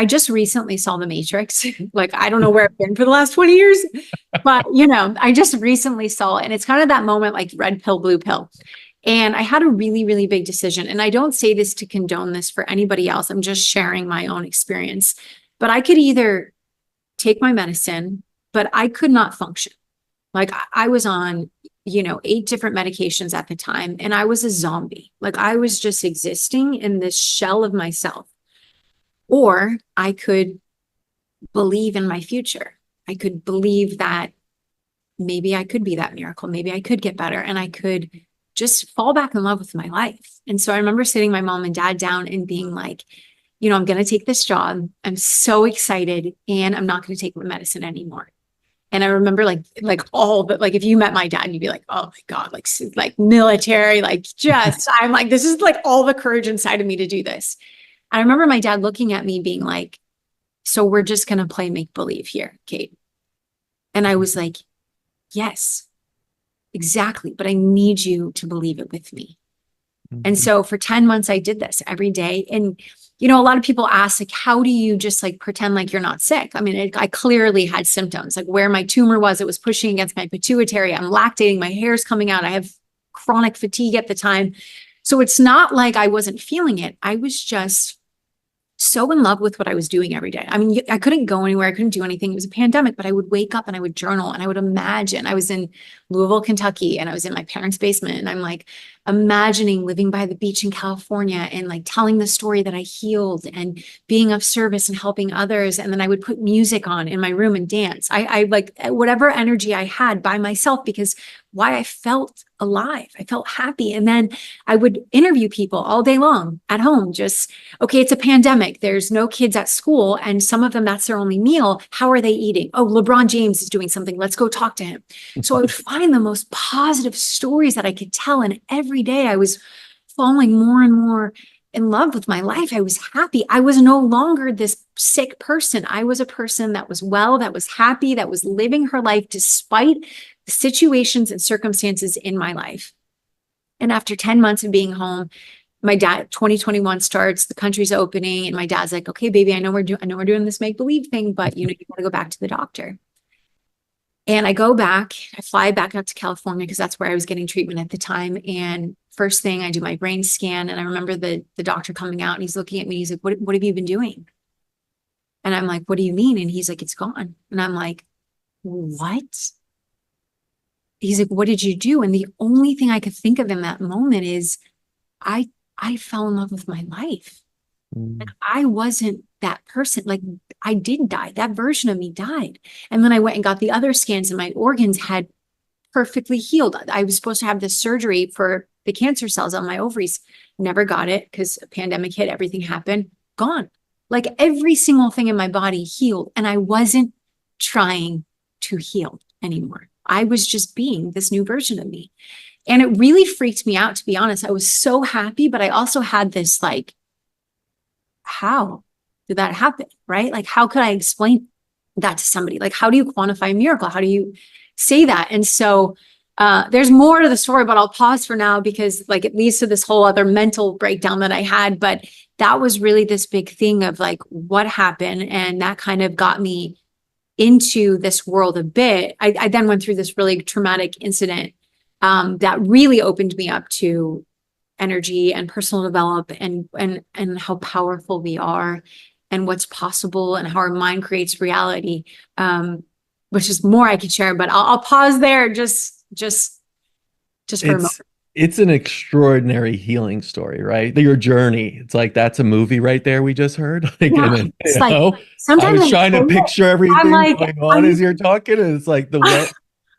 I just recently saw The Matrix. Like, I don't know where I've been for the last 20 years, but I just recently saw it. And it's kind of that moment, like red pill, blue pill. And I had a really, really big decision. And I don't say this to condone this for anybody else. I'm just sharing my own experience. But I could either take my medicine, but I could not function. Like I was on, 8 different medications at the time, and I was a zombie. Like I was just existing in this shell of myself. Or I could believe in my future. I could believe that maybe I could be that miracle. Maybe I could get better, and I could just fall back in love with my life. And so I remember sitting my mom and dad down and being like, I'm going to take this job. I'm so excited, and I'm not going to take my medicine anymore. And I remember like all, but like, if you met my dad, you'd be like, oh my God, like military, like just, I'm like, this is like all the courage inside of me to do this. I remember my dad looking at me being like, so we're just going to play make believe here, Kate. And I was like, yes, exactly. But I need you to believe it with me. Mm-hmm. And so for 10 months, I did this every day. And a lot of people ask, like, how do you just like pretend like you're not sick? I mean, I clearly had symptoms, like where my tumor was, it was pushing against my pituitary. I'm lactating, my hair's coming out. I have chronic fatigue at the time. So it's not like I wasn't feeling it. I was just so in love with what I was doing every day. I mean, I couldn't go anywhere. I couldn't do anything. It was a pandemic, but I would wake up and I would journal and I would imagine. I was in Louisville, Kentucky, and I was in my parents' basement, and I'm like imagining living by the beach in California and like telling the story that I healed and being of service and helping others. And then I would put music on in my room and dance. I like whatever energy I had by myself, because why? I felt alive. I felt happy. And then I would interview people all day long at home. Just, okay, it's a pandemic. There's no kids at school. And some of them, that's their only meal. How are they eating? Oh, LeBron James is doing something. Let's go talk to him. So I would find the most positive stories that I could tell. And every day I was falling more and more in love with my life. I was happy. I was no longer this sick person. I was a person that was well, that was happy, that was living her life despite the situations and circumstances in my life. And after 10 months of being home, my dad, 2021 starts, the country's opening, and my dad's like, okay, baby, I know we're doing this make-believe thing, but you got to go back to the doctor. And I go back, I fly back out to California because that's where I was getting treatment at the time. And first thing, I do my brain scan, and I remember the doctor coming out, and he's looking at me. He's like, what have you been doing? And I'm like, what do you mean? And he's like, it's gone. And I'm like, what? He's like, what did you do? And the only thing I could think of in that moment is I fell in love with my life. Like, I wasn't that person. Like, I did die. That version of me died. And then I went and got the other scans, and my organs had perfectly healed. I was supposed to have this surgery for the cancer cells on my ovaries. Never got it because a pandemic hit, everything happened, gone. Like every single thing in my body healed. And I wasn't trying to heal anymore. I was just being this new version of me. And it really freaked me out, to be honest. I was so happy, but I also had this like, how did that happen? Right? Like, how could I explain that to somebody? Like, how do you quantify a miracle? How do you say that? And so there's more to the story, but I'll pause for now because like it leads to this whole other mental breakdown that I had. But that was really this big thing of like what happened. And that kind of got me into this world a bit. I then went through this really traumatic incident that really opened me up to energy and personal development and how powerful we are and what's possible and how our mind creates reality, which is more I could share, but I'll pause there just for a moment. It's an extraordinary healing story, right? Your journey. It's like, that's a movie right there we just heard. Like, Yeah, and then, it's like, I was trying to picture everything like, going on as you're talking, and it's like the way.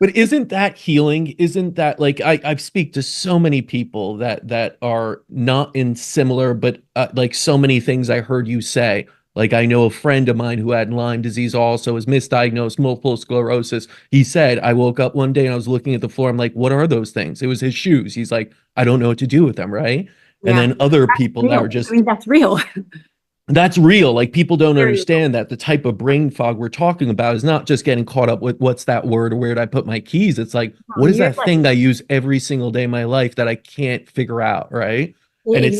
But isn't that healing? Isn't that like I speak to so many people that are not in similar, but like so many things I heard you say. Like I know a friend of mine who had Lyme disease, also was misdiagnosed multiple sclerosis. He said, I woke up one day and I was looking at the floor. I'm like, what are those things? It was his shoes. He's like, I don't know what to do with them, right? Yeah. And then other people that are just, I mean, that's real. That's real. Like people don't understand that the type of brain fog we're talking about is not just getting caught up with what's that word or where did I put my keys? It's like, what is that thing I use every single day of my life that I can't figure out, right? And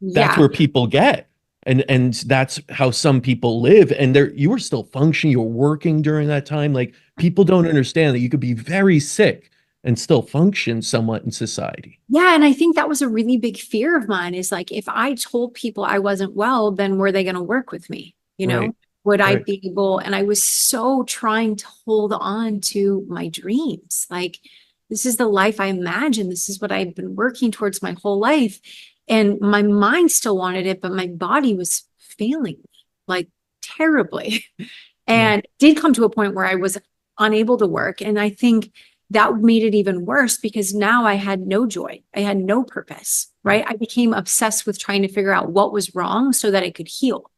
that's where people get. And that's how some people live. And there, you were still functioning, you were working during that time. Like, people don't understand that you could be very sick and still function somewhat in society. Yeah. And I think that was a really big fear of mine, is like, if I told people I wasn't well, then were they going to work with me? You know, Right. would I Right. be able? And I was so trying to hold on to my dreams. Like, this is the life I imagined. This is what I've been working towards my whole life. And my mind still wanted it, but my body was failing me, like, terribly. Yeah. And did come to a point where I was unable to work. And I think that made it even worse, because now I had no joy. I had no purpose, right? I became obsessed with trying to figure out what was wrong so that I could heal.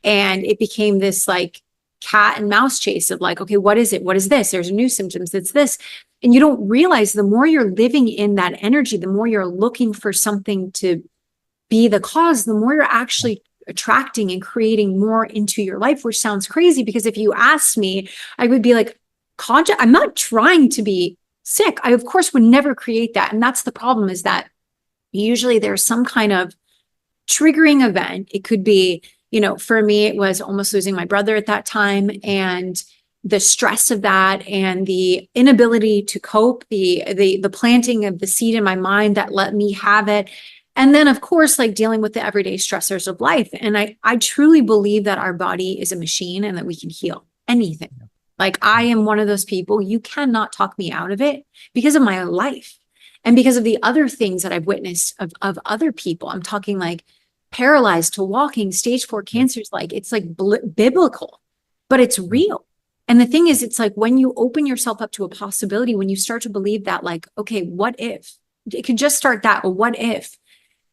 And it became this like cat and mouse chase of like, okay, what is it? What is this? There's new symptoms. It's this. And you don't realize, the more you're living in that energy, the more you're looking for something to be the cause, the more you're actually attracting and creating more into your life, which sounds crazy, because if you asked me, I would be like, I'm not trying to be sick. I, of course, would never create that. And that's the problem, is that usually there's some kind of triggering event. It could be, for me, it was almost losing my brother at that time, and the stress of that, and the inability to cope, the planting of the seed in my mind that let me have it. And then, of course, like dealing with the everyday stressors of life. And I truly believe that our body is a machine and that we can heal anything. Like, I am one of those people, you cannot talk me out of it, because of my life and because of the other things that I've witnessed of other people. I'm talking like paralyzed to walking, stage 4 cancers. Like, it's like biblical, but it's real. And the thing is, it's like, when you open yourself up to a possibility, when you start to believe that, like, okay, what if? It could just start that, or what if?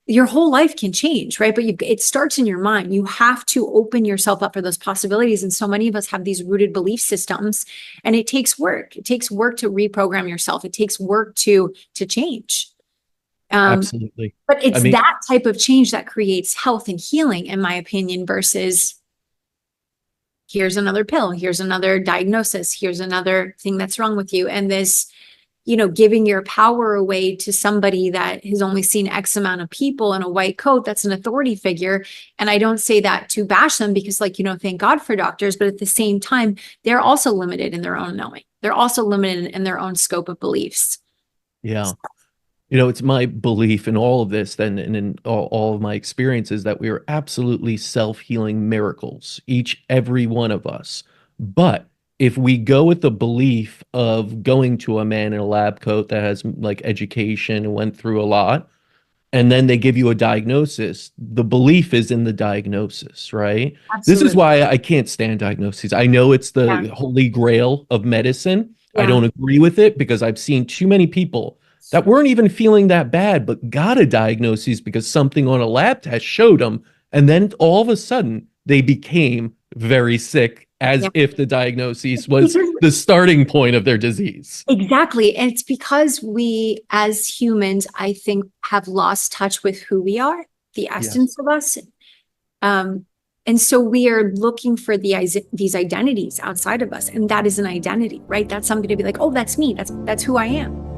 Your whole life can change, right? But it starts in your mind. You have to open yourself up for those possibilities. And so many of us have these rooted belief systems, and it takes work. It takes work to reprogram yourself. It takes work to change. Absolutely. But I it's mean, that type of change that creates health and healing, in my opinion, versus here's another pill, here's another diagnosis, here's another thing that's wrong with you. And this, giving your power away to somebody that has only seen X amount of people in a white coat, that's an authority figure. And I don't say that to bash them, because, like, thank God for doctors, but at the same time, they're also limited in their own knowing. They're also limited in their own scope of beliefs. yeah. It's my belief in all of this, then, and in all of my experiences, that we are absolutely self-healing miracles, every one of us. But if we go with the belief of going to a man in a lab coat that has like education and went through a lot, and then they give you a diagnosis, the belief is in the diagnosis, right? This is Absolutely. why I can't stand diagnoses. I know it's Yeah. the holy grail of medicine. I Yeah. don't agree with it, because I've seen too many people that weren't even feeling that bad, but got a diagnosis because something on a lab test showed them. And then all of a sudden, they became very sick, as Yeah. if the diagnosis was Because the starting point of their disease. exactly. And it's because we, as humans, I think, have lost touch with who we are, the Yes. essence of us. Um, and so we are looking for these identities outside of us. And that is an identity, right? That's something to be like, oh, that's me. That's who I am.